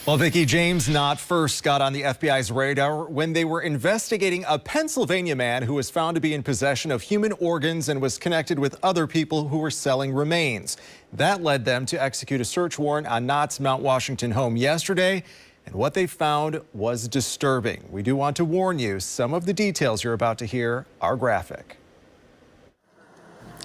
Well, Vicki, James Knott first got on the FBI's radar when they were investigating a Pennsylvania man who was found to be in possession of human organs and was connected with other people who were selling remains. That led them to execute a search warrant on Knott's Mount Washington home yesterday. And what they found was disturbing. We do want to warn you, some of the details you're about to hear are graphic.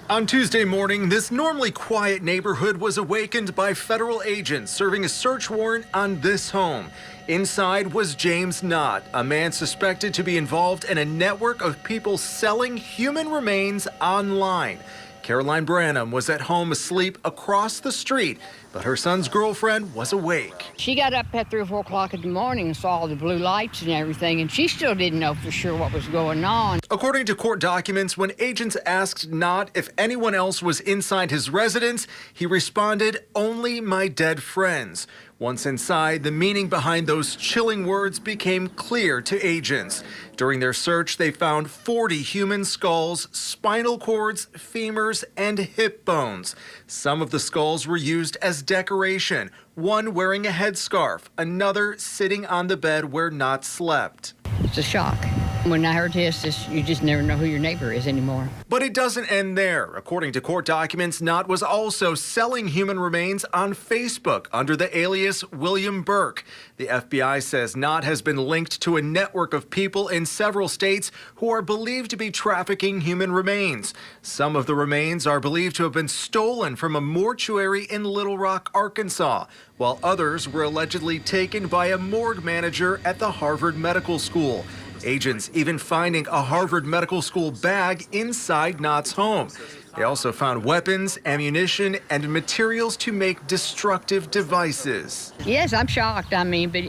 On Tuesday morning, this normally quiet neighborhood was awakened by federal agents serving a search warrant on this home. Inside was James Knott, a man suspected to be involved in a network of people selling human remains online. Caroline Branham was at home asleep across the street, but her son's girlfriend was awake. She got up at 3 or 4 o'clock in the morning and saw the blue lights and everything, and she still didn't know for sure what was going on. According to court documents, when agents asked Knott if anyone else was inside his residence, he responded, "Only my dead friends." Once inside, the meaning behind those chilling words became clear to agents. During their search, they found 40 human skulls, spinal cords, femurs, and hip bones. Some of the skulls were used as decoration, one wearing a headscarf, another sitting on the bed where Knott slept. It's a shock. When I heard this, you just never know who your neighbor is anymore. But it doesn't end there. According to court documents, Knott was also selling human remains on Facebook under the alias William Burke. The FBI says Knott has been linked to a network of people in several states who are believed to be trafficking human remains. Some of the remains are believed to have been stolen from a mortuary in Little Rock, Arkansas, while others were allegedly taken by a morgue manager at the Harvard Medical School. Agents even finding a Harvard Medical School bag inside Knott's home. They also found weapons, ammunition, and materials to make destructive devices. Yes, I'm shocked. But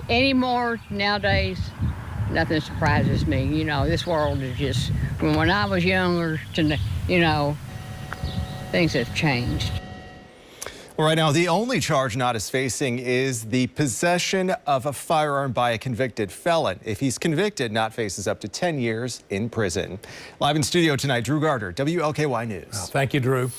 anymore nowadays, nothing surprises me. You know, this world is just, from when I was younger to, things have changed. Well, right now, the only charge Knott is facing is the possession of a firearm by a convicted felon. If he's convicted, Knott faces up to 10 years in prison. Live in studio tonight, Drew Gardner, WLKY News. Thank you, Drew.